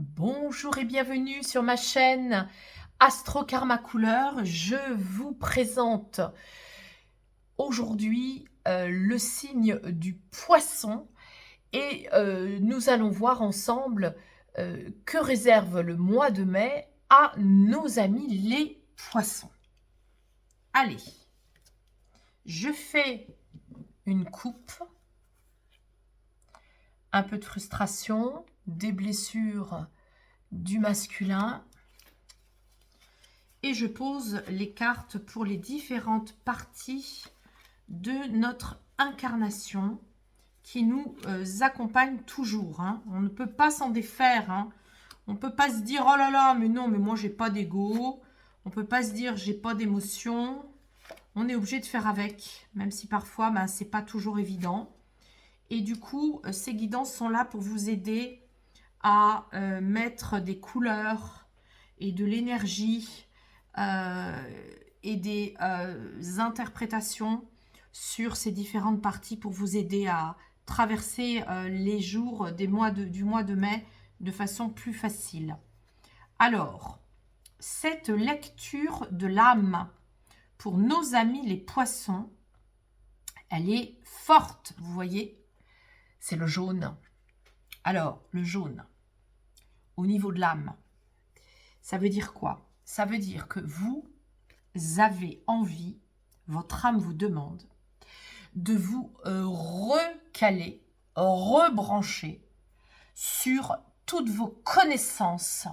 Bonjour et bienvenue sur ma chaîne Astro Karma Couleur. Je vous présente aujourd'hui le signe du poisson et nous allons voir ensemble que réserve le mois de mai à nos amis les poissons. Allez, je fais une coupe, un peu de frustration, des blessures du masculin. Et je pose les cartes pour les différentes parties de notre incarnation qui nous accompagne toujours. On ne peut pas s'en défaire. On ne peut pas se dire « Oh là là, mais non, mais moi, j'ai pas d'ego. » On ne peut pas se dire « J'ai pas d'émotion. » On est obligé de faire avec, même si parfois, ce n'est pas toujours évident. Et du coup, ces guidances sont là pour vous aider à mettre des couleurs et de l'énergie et des interprétations sur ces différentes parties pour vous aider à traverser les jours du mois de mai de façon plus facile. Alors, cette lecture de l'âme pour nos amis les poissons, elle est forte, vous voyez, c'est le jaune. Alors, le jaune, au niveau de l'âme, ça veut dire quoi? Ça veut dire que vous avez envie, votre âme vous demande de vous recaler, rebrancher sur toutes vos connaissances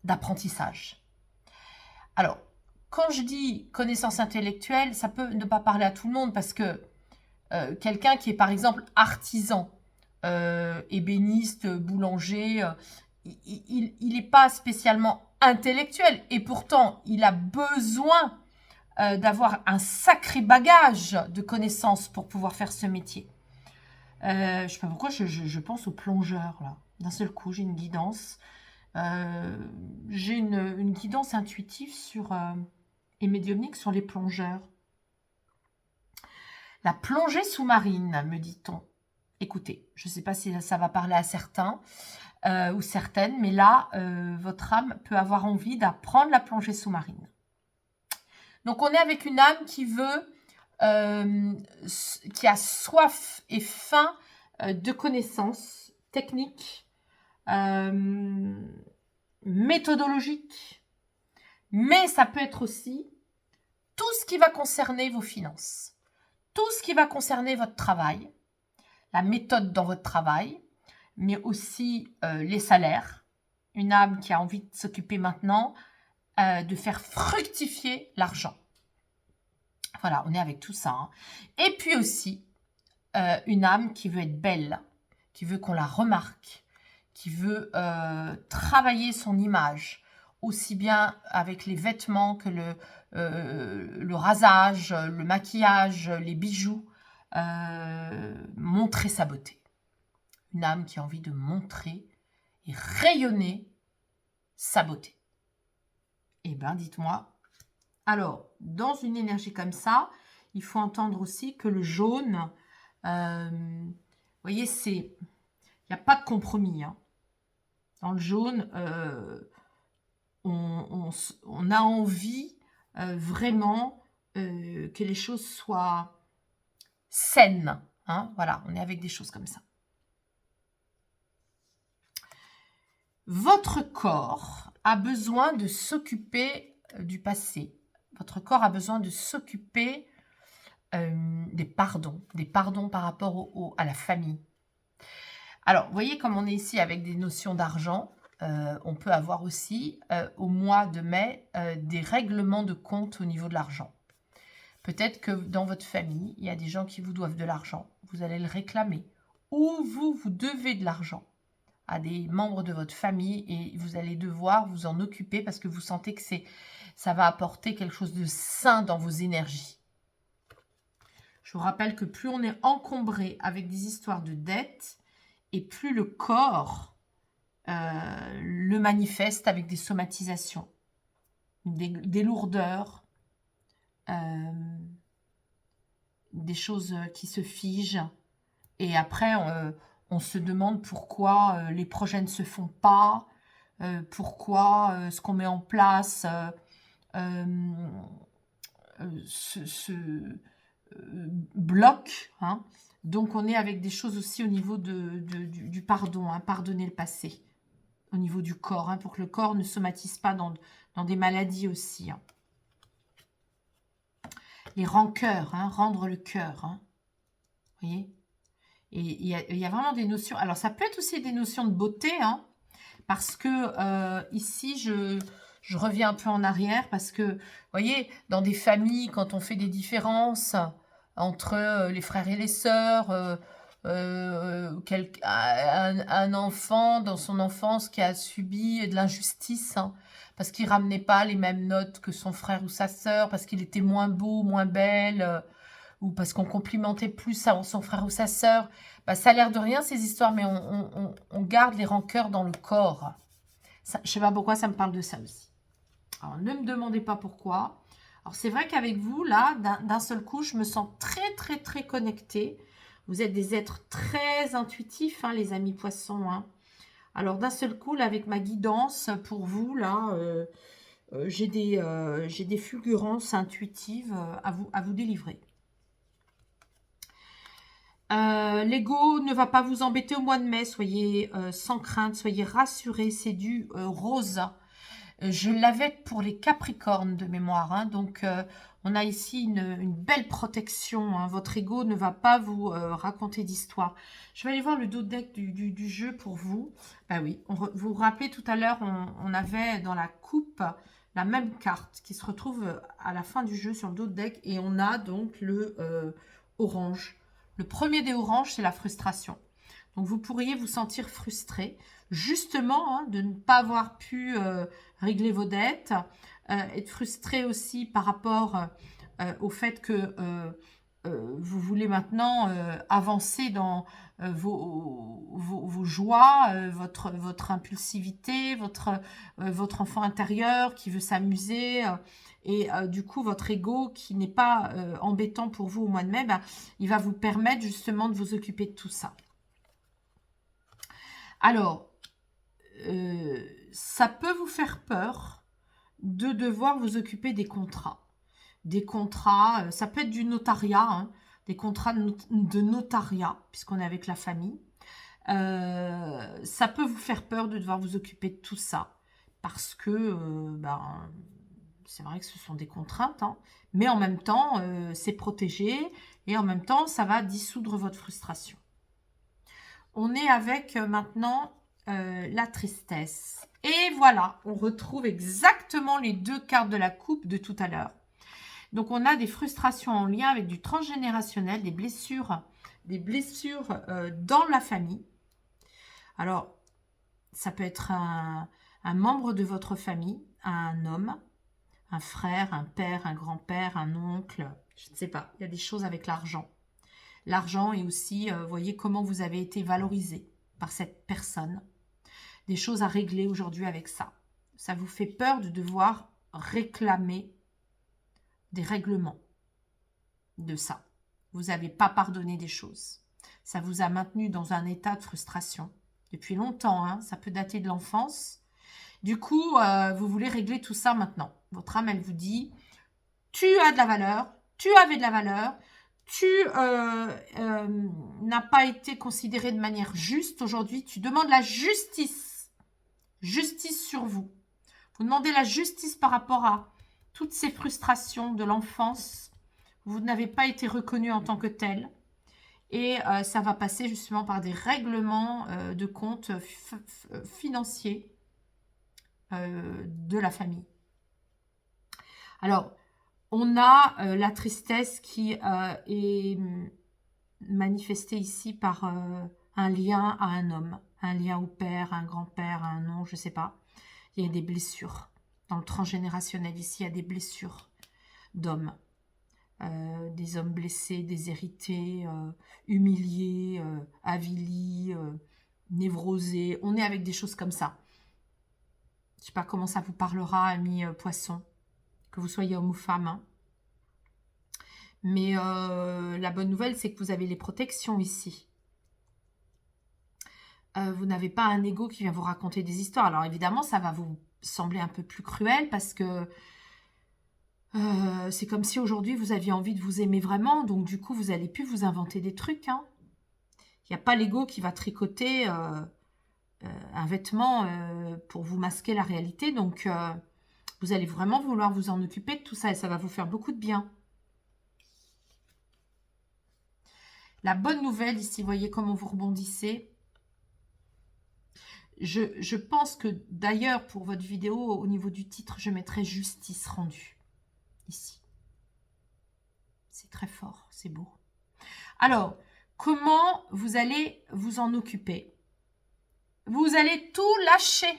d'apprentissage. Alors, quand je dis connaissances intellectuelles, ça peut ne pas parler à tout le monde parce que quelqu'un qui est par exemple artisan, ébéniste, boulanger, il n'est pas spécialement intellectuel et pourtant il a besoin d'avoir un sacré bagage de connaissances pour pouvoir faire ce métier. Je ne sais pas pourquoi je pense aux plongeurs là. D'un seul coup, j'ai une guidance. J'ai une guidance intuitive et médiumnique sur les plongeurs. La plongée sous-marine, me dit-on. Écoutez, je ne sais pas si ça va parler à certains ou certaines, mais là, votre âme peut avoir envie d'apprendre la plongée sous-marine. Donc, on est avec une âme qui veut, qui a soif et faim de connaissances techniques, méthodologiques, mais ça peut être aussi tout ce qui va concerner vos finances, tout ce qui va concerner votre travail, la méthode dans votre travail, mais aussi les salaires. Une âme qui a envie de s'occuper maintenant de faire fructifier l'argent. Voilà, on est avec tout ça. Et puis aussi, une âme qui veut être belle, qui veut qu'on la remarque, qui veut travailler son image, aussi bien avec les vêtements que le rasage, le maquillage, les bijoux, montrer sa beauté. Une âme qui a envie de montrer et rayonner sa beauté. Eh bien, dites-moi. Alors, dans une énergie comme ça, il faut entendre aussi que le jaune, vous voyez, il n'y a pas de compromis. Dans le jaune, on a envie vraiment que les choses soient saines. Voilà, on est avec des choses comme ça. Votre corps a besoin de s'occuper du passé. Votre corps a besoin de s'occuper des pardons par rapport à la famille. Alors, vous voyez, comme on est ici avec des notions d'argent, on peut avoir aussi, au mois de mai, des règlements de compte au niveau de l'argent. Peut-être que dans votre famille, il y a des gens qui vous doivent de l'argent. Vous allez le réclamer. Ou vous devez de l'argent à des membres de votre famille et vous allez devoir vous en occuper parce que vous sentez que ça va apporter quelque chose de sain dans vos énergies. Je vous rappelle que plus on est encombré avec des histoires de dettes et plus le corps le manifeste avec des somatisations, des lourdeurs, des choses qui se figent. Et après, On se demande pourquoi les projets ne se font pas, pourquoi ce qu'on met en place euh, bloque. Hein. Donc, on est avec des choses aussi au niveau du pardon, hein, pardonner le passé, au niveau du corps, hein, pour que le corps ne somatise pas dans des maladies aussi. Hein. Les rancœurs, hein, rendre le cœur. Hein. Vous voyez? Et il y a vraiment des notions. Alors, ça peut être aussi des notions de beauté, hein, parce que ici, je reviens un peu en arrière, parce que, vous voyez, dans des familles, quand on fait des différences entre les frères et les sœurs, un enfant dans son enfance qui a subi de l'injustice, hein, parce qu'il ramenait pas les mêmes notes que son frère ou sa sœur, parce qu'il était moins beau, moins belle, ou parce qu'on complimentait plus son frère ou sa sœur. Bah, ça a l'air de rien, ces histoires, mais on garde les rancœurs dans le corps. Ça, je ne sais pas pourquoi ça me parle de ça aussi. Alors, ne me demandez pas pourquoi. Alors, c'est vrai qu'avec vous, là, d'un seul coup, je me sens très, très, très connectée. Vous êtes des êtres très intuitifs, hein, les amis poissons. Hein. Alors, d'un seul coup, là, avec ma guidance, pour vous, là, j'ai des fulgurances intuitives à vous délivrer. L'ego ne va pas vous embêter au mois de mai, soyez sans crainte, soyez rassurés, c'est du rose. Je l'avais pour les Capricornes de mémoire, hein, donc on a ici une belle protection, hein. Votre ego ne va pas vous raconter d'histoire. Je vais aller voir le dos de deck du jeu pour vous. Ben oui, vous vous rappelez tout à l'heure, on avait dans la coupe la même carte qui se retrouve à la fin du jeu sur le dos de deck, et on a donc le orange. Le premier des oranges, c'est la frustration. Donc, vous pourriez vous sentir frustré, justement, hein, de ne pas avoir pu régler vos dettes, être frustré aussi par rapport au fait que vous voulez maintenant avancer dans vos joies, votre impulsivité, votre enfant intérieur qui veut s'amuser. Et du coup, votre ego qui n'est pas embêtant pour vous au mois de mai, ben, il va vous permettre justement de vous occuper de tout ça. Alors, ça peut vous faire peur de devoir vous occuper des contrats. Des contrats, ça peut être du notariat, hein, des contrats de notariat, puisqu'on est avec la famille. Ça peut vous faire peur de devoir vous occuper de tout ça, parce que ben, c'est vrai que ce sont des contraintes, hein, mais en même temps, c'est protégé, et en même temps, ça va dissoudre votre frustration. On est avec maintenant la tristesse. Et voilà, on retrouve exactement les deux cartes de la coupe de tout à l'heure. Donc, on a des frustrations en lien avec du transgénérationnel, des blessures dans la famille. Alors, ça peut être un membre de votre famille, un homme, un frère, un père, un grand-père, un oncle, je ne sais pas. Il y a des choses avec l'argent. L'argent et aussi, voyez comment vous avez été valorisé par cette personne. Des choses à régler aujourd'hui avec ça. Ça vous fait peur de devoir réclamer des règlements de ça. Vous n'avez pas pardonné des choses. Ça vous a maintenu dans un état de frustration depuis longtemps. Hein, ça peut dater de l'enfance. Du coup, vous voulez régler tout ça maintenant. Votre âme, elle vous dit, tu as de la valeur, tu avais de la valeur, tu n'as pas été considéré de manière juste aujourd'hui. Tu demandes la justice. Justice sur vous. Vous demandez la justice par rapport à toutes ces frustrations de l'enfance. Vous n'avez pas été reconnu en tant que tel. Et ça va passer justement par des règlements de comptes financiers de la famille. Alors, on a la tristesse qui est manifestée ici par un lien à un homme, un lien au père, à un grand-père, à un oncle, je ne sais pas. Il y a des blessures. Dans le transgénérationnel, ici, il y a des blessures d'hommes. Des hommes blessés, déshérités, humiliés, avilis, névrosés. On est avec des choses comme ça. Je ne sais pas comment ça vous parlera, amis poissons, que vous soyez homme ou femme. Hein. Mais la bonne nouvelle, c'est que vous avez les protections ici. Vous n'avez pas un ego qui vient vous raconter des histoires. Alors évidemment, ça va vous sembler un peu plus cruel parce que c'est comme si aujourd'hui vous aviez envie de vous aimer vraiment. Donc du coup, vous n'allez plus vous inventer des trucs. Hein. Il n'y a pas l'ego qui va tricoter un vêtement pour vous masquer la réalité. Donc vous allez vraiment vouloir vous en occuper de tout ça et ça va vous faire beaucoup de bien. La bonne nouvelle ici, voyez comment vous rebondissez. Je pense que d'ailleurs pour votre vidéo, au niveau du titre, je mettrai justice rendue. Ici. C'est très fort, c'est beau. Alors, comment vous allez vous en occuper? Vous allez tout lâcher.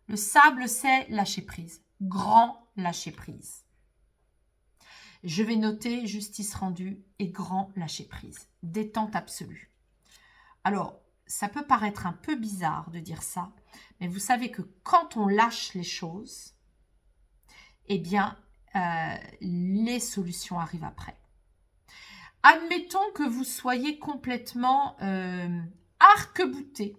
Le sable, c'est lâcher prise. Grand lâcher prise. Je vais noter justice rendue et grand lâcher prise. Détente absolue. Alors, ça peut paraître un peu bizarre de dire ça, mais vous savez que quand on lâche les choses, eh bien, les solutions arrivent après. Admettons que vous soyez complètement arc-bouté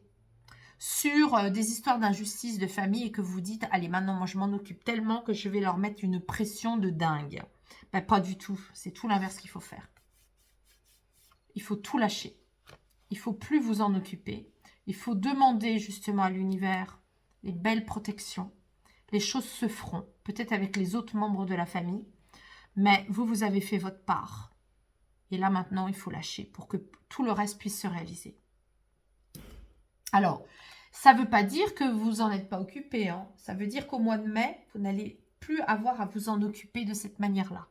sur des histoires d'injustice de famille et que vous dites, allez, maintenant, moi, je m'en occupe tellement que je vais leur mettre une pression de dingue. Ben, pas du tout. C'est tout l'inverse qu'il faut faire. Il faut tout lâcher. Il ne faut plus vous en occuper. Il faut demander justement à l'univers les belles protections. Les choses se feront, peut-être avec les autres membres de la famille, mais vous avez fait votre part. Et là, maintenant, il faut lâcher pour que tout le reste puisse se réaliser. Alors, ça ne veut pas dire que vous n'en êtes pas occupé. Hein. Ça veut dire qu'au mois de mai, vous n'allez plus avoir à vous en occuper de cette manière-là.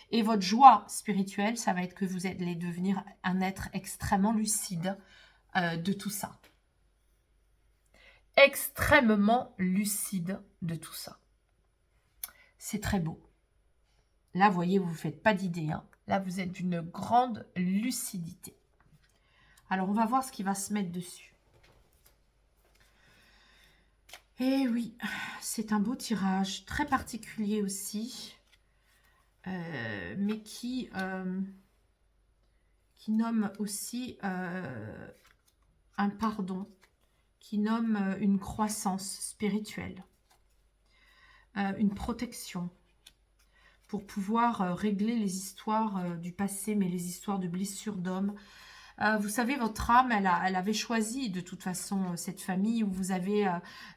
Et votre joie spirituelle, ça va être que vous allez devenir un être extrêmement lucide de tout ça. Extrêmement lucide de tout ça. C'est très beau. Là, vous voyez, vous ne vous faites pas d'idée. Hein. Là, vous êtes d'une grande lucidité. Alors, on va voir ce qui va se mettre dessus. Eh oui, c'est un beau tirage, très particulier aussi, mais qui nomme aussi un pardon, qui nomme une croissance spirituelle, une protection, pour pouvoir régler les histoires du passé, mais les histoires de blessures d'hommes. Vous savez, votre âme, elle avait choisi de toute façon cette famille où vous avez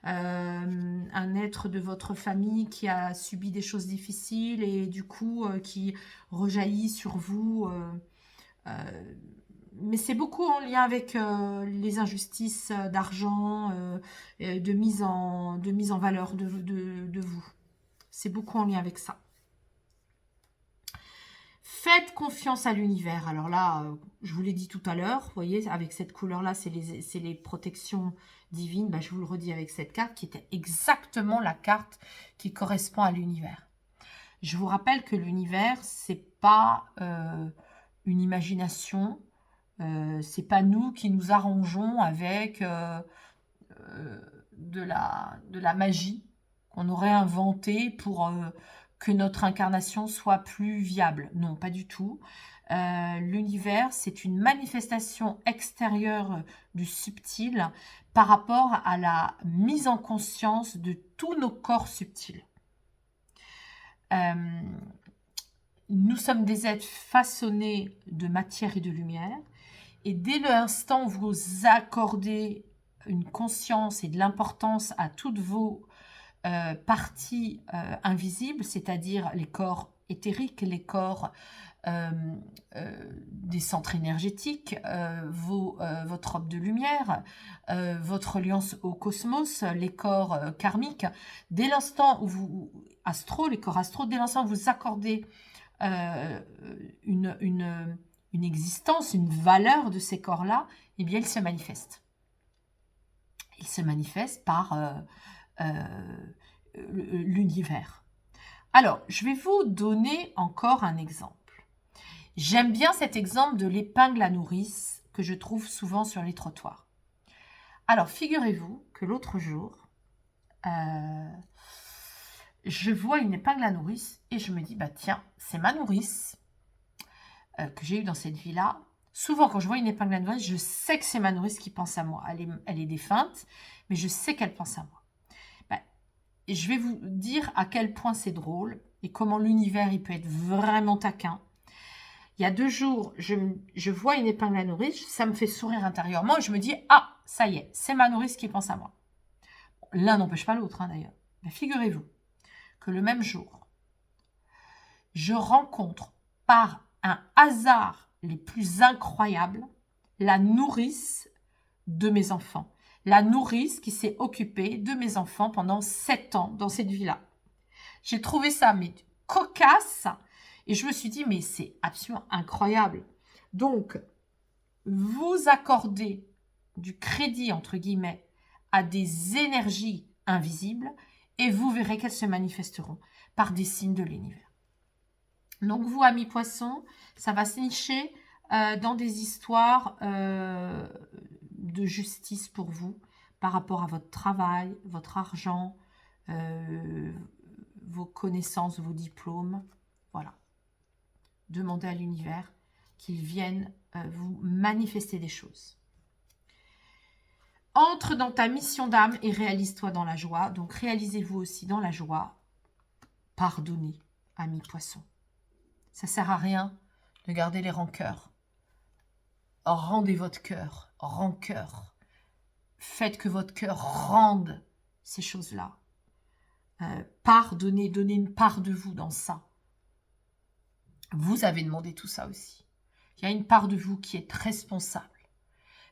un être de votre famille qui a subi des choses difficiles et du coup qui rejaillit sur vous. Mais c'est beaucoup en lien avec les injustices d'argent, de mise en valeur de vous. C'est beaucoup en lien avec ça. Faites confiance à l'univers. Alors là, je vous l'ai dit tout à l'heure, vous voyez, avec cette couleur-là, c'est les protections divines. Ben, je vous le redis avec cette carte qui était exactement la carte qui correspond à l'univers. Je vous rappelle que l'univers, c'est pas une imagination. C'est pas nous qui nous arrangeons avec de la magie qu'on aurait inventée pour que notre incarnation soit plus viable. Non, pas du tout. L'univers, c'est une manifestation extérieure du subtil par rapport à la mise en conscience de tous nos corps subtils. Nous sommes des êtres façonnés de matière et de lumière. Et dès l'instant où vous accordez une conscience et de l'importance à toutes vos parties invisibles, c'est-à-dire les corps éthériques, les corps des centres énergétiques, votre robe de lumière, votre alliance au cosmos, les corps karmiques, dès l'instant où vous, les corps astro, dès l'instant où vous accordez une existence, une valeur de ces corps-là, eh bien, ils se manifestent. Ils se manifestent par l'univers. Alors, je vais vous donner encore un exemple. J'aime bien cet exemple de l'épingle à nourrice que je trouve souvent sur les trottoirs. Alors, figurez-vous que l'autre jour, je vois une épingle à nourrice et je me dis, bah tiens, c'est ma nourrice que j'ai eue dans cette vie-là. Souvent, quand je vois une épingle à nourrice, je sais que c'est ma nourrice qui pense à moi. Elle est défunte, mais je sais qu'elle pense à moi. Ben, et je vais vous dire à quel point c'est drôle et comment l'univers il peut être vraiment taquin. Il y a 2 jours, je vois une épingle à nourrice, ça me fait sourire intérieurement et je me dis « Ah, ça y est, c'est ma nourrice qui pense à moi. » L'un n'empêche pas l'autre, hein, d'ailleurs. Mais figurez-vous que le même jour, je rencontre par un hasard les plus incroyables la nourrice de mes enfants. La nourrice qui s'est occupée de mes enfants pendant 7 ans dans cette vie-là. J'ai trouvé ça mais cocasse et je me suis dit mais c'est absolument incroyable. Donc, vous accordez du crédit entre guillemets à des énergies invisibles et vous verrez qu'elles se manifesteront par des signes de l'univers. Donc vous, amis poissons, ça va se nicher dans des histoires de justice pour vous par rapport à votre travail, votre argent, vos connaissances, vos diplômes. Voilà. Demandez à l'univers qu'il vienne vous manifester des choses. Entre dans ta mission d'âme et réalise-toi dans la joie. Donc réalisez-vous aussi dans la joie. Pardonnez, amis poissons. Ça ne sert à rien de garder les rancœurs. Rendez votre cœur, rancœur. Faites que votre cœur rende ces choses-là. Pardonnez, donnez une part de vous dans ça. Vous avez demandé tout ça aussi. Il y a une part de vous qui est responsable.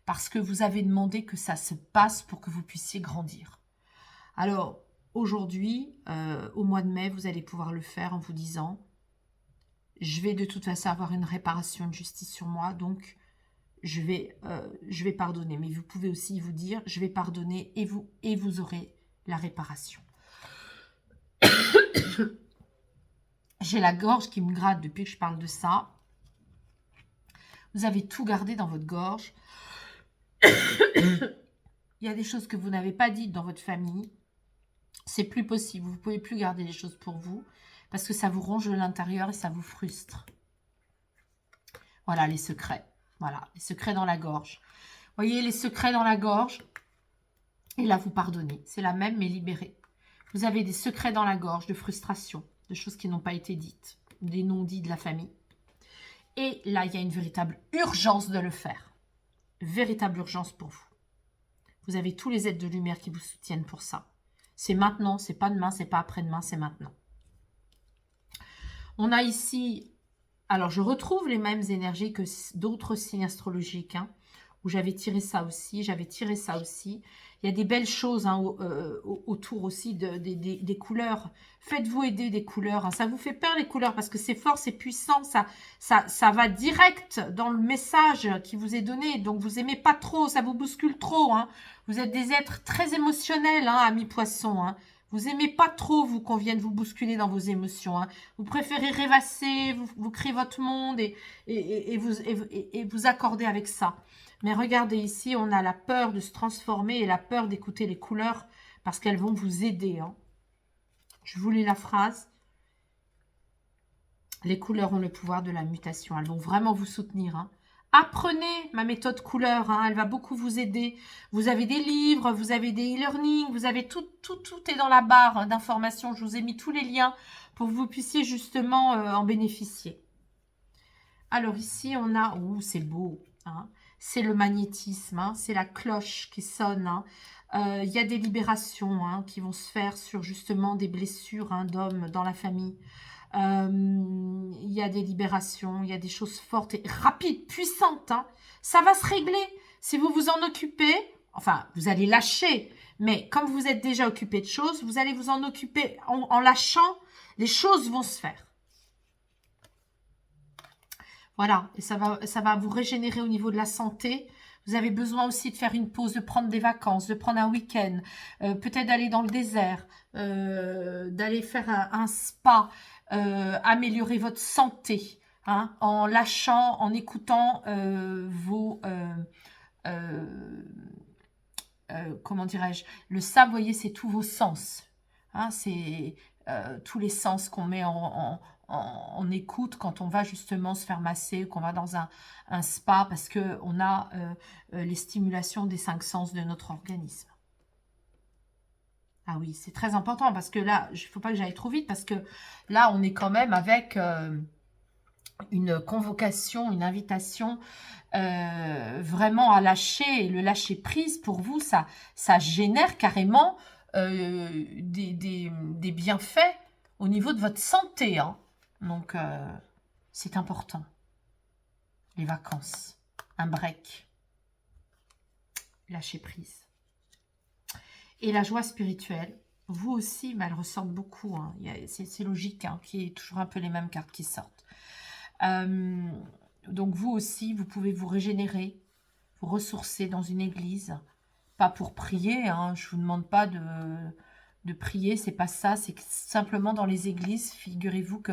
Parce que vous avez demandé que ça se passe pour que vous puissiez grandir. Alors, aujourd'hui, au mois de mai, vous allez pouvoir le faire en vous disant « Je vais de toute façon avoir une réparation de justice sur moi, donc je vais pardonner. » Mais vous pouvez aussi vous dire « Je vais pardonner et vous aurez la réparation. » J'ai la gorge qui me gratte depuis que je parle de ça. Vous avez tout gardé dans votre gorge. Il y a des choses que vous n'avez pas dites dans votre famille. C'est plus possible. Vous ne pouvez plus garder les choses pour vous parce que ça vous ronge de l'intérieur et ça vous frustre. Voilà les secrets. Voilà, les secrets dans la gorge. Vous voyez, les secrets dans la gorge. Et là, vous pardonnez. C'est la même, mais libérée. Vous avez des secrets dans la gorge de frustration, de choses qui n'ont pas été dites, des non-dits de la famille. Et là, il y a une véritable urgence de le faire. Véritable urgence pour vous. Vous avez tous les êtres de lumière qui vous soutiennent pour ça. C'est maintenant, c'est pas demain, c'est pas après-demain, c'est maintenant. On a ici, alors je retrouve les mêmes énergies que d'autres signes astrologiques, hein, où j'avais tiré ça aussi, Il y a des belles choses hein, autour aussi des couleurs. Faites-vous aider des couleurs. Hein. Ça vous fait peur les couleurs parce que c'est fort, c'est puissant. Ça va direct dans le message qui vous est donné. Donc vous aimez pas trop, ça vous bouscule trop. Hein. Vous êtes des êtres très émotionnels, hein, amis poissons. Hein. Vous aimez pas trop vous qu'on vienne vous bousculer dans vos émotions. Hein. Vous préférez rêvasser, vous créez votre monde et vous accorder avec ça. Mais regardez ici, on a la peur de se transformer et la peur d'écouter les couleurs parce qu'elles vont vous aider. Hein. Je vous lis la phrase. Les couleurs ont le pouvoir de la mutation. Elles vont vraiment vous soutenir. Hein. Apprenez ma méthode couleur. Hein. Elle va beaucoup vous aider. Vous avez des livres, vous avez des e-learning, vous avez tout est dans la barre d'informations. Je vous ai mis tous les liens pour que vous puissiez justement en bénéficier. Alors ici, on a... Ouh, c'est beau. Hein. C'est le magnétisme, hein, c'est la cloche qui sonne. Hein. Y a des libérations hein, qui vont se faire sur justement des blessures hein, d'hommes dans la famille. Il y a des libérations, il y a des choses fortes et rapides, puissantes. Hein. Ça va se régler si vous vous en occupez. Enfin, vous allez lâcher, mais comme vous êtes déjà occupé de choses, vous allez vous en occuper en lâchant. Les choses vont se faire. Voilà, et ça va vous régénérer au niveau de la santé. Vous avez besoin aussi de faire une pause, de prendre des vacances, de prendre un week-end, peut-être d'aller dans le désert, d'aller faire un spa, améliorer votre santé, hein, en lâchant, en écoutant comment dirais-je, le ça, vous voyez, c'est tous vos sens. Hein, c'est tous les sens qu'on met en écoute quand on va justement se faire masser, qu'on va dans un spa, parce qu'on a les stimulations des 5 sens de notre organisme. Ah oui, c'est très important, parce que là, il ne faut pas que j'aille trop vite, parce que là, on est quand même avec une convocation, une invitation vraiment à lâcher, et le lâcher prise, pour vous, ça génère carrément des bienfaits au niveau de votre santé, hein. Donc, c'est important. Les vacances, un break, lâcher prise. Et la joie spirituelle, vous aussi, elle ressort beaucoup, hein. C'est logique, hein, qu'il y ait toujours un peu les mêmes cartes qui sortent. Donc vous aussi, vous pouvez vous régénérer, vous ressourcer dans une église. Pas pour prier, hein, je ne vous demande pas de prier, c'est pas ça, c'est simplement dans les églises, figurez-vous que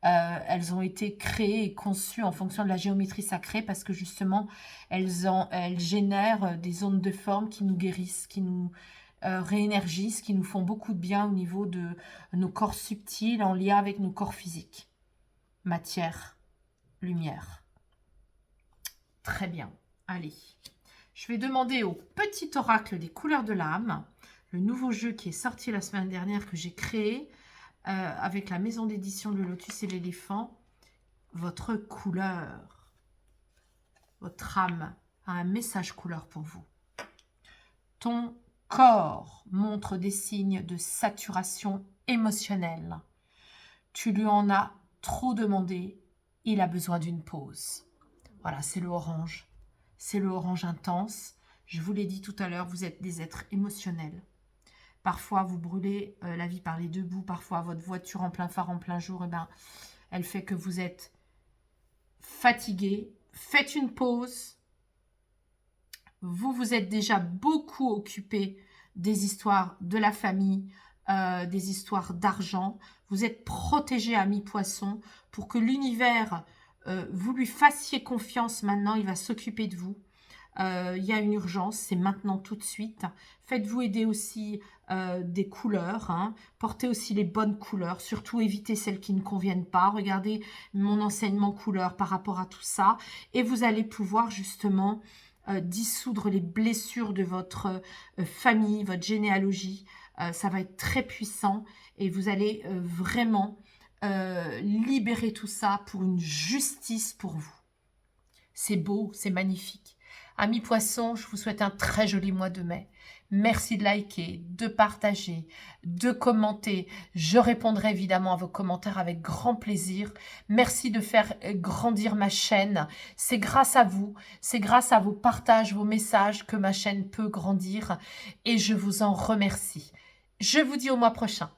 elles ont été créées et conçues en fonction de la géométrie sacrée, parce que justement, elles génèrent des ondes de forme qui nous guérissent, qui nous réénergisent, qui nous font beaucoup de bien au niveau de nos corps subtils, en lien avec nos corps physiques. Matière, lumière. Très bien, allez. Je vais demander au petit oracle des couleurs de l'âme, le nouveau jeu qui est sorti la semaine dernière, que j'ai créé avec la maison d'édition Le Lotus et l'éléphant. Votre couleur, votre âme a un message couleur pour vous. Ton corps montre des signes de saturation émotionnelle. Tu lui en as trop demandé, il a besoin d'une pause. Voilà, c'est le orange. C'est le orange intense. Je vous l'ai dit tout à l'heure, vous êtes des êtres émotionnels. Parfois, vous brûlez la vie par les deux bouts. Parfois, votre voiture en plein phare, en plein jour, eh ben, elle fait que vous êtes fatigué. Faites une pause. Vous vous êtes déjà beaucoup occupé des histoires de la famille, des histoires d'argent. Vous êtes protégé à mi-poisson pour que l'univers, vous lui fassiez confiance maintenant. Il va s'occuper de vous. Il y a une urgence, c'est maintenant tout de suite. Faites-vous aider aussi des couleurs, hein. Portez aussi les bonnes couleurs, surtout évitez celles qui ne conviennent pas. Regardez mon enseignement couleur par rapport à tout ça, et vous allez pouvoir justement dissoudre les blessures de votre famille, votre généalogie. Ça va être très puissant, et vous allez vraiment libérer tout ça pour une justice pour vous. C'est beau, c'est magnifique. Amis poissons, je vous souhaite un très joli mois de mai. Merci de liker, de partager, de commenter. Je répondrai évidemment à vos commentaires avec grand plaisir. Merci de faire grandir ma chaîne. C'est grâce à vous, c'est grâce à vos partages, vos messages que ma chaîne peut grandir. Et je vous en remercie. Je vous dis au mois prochain.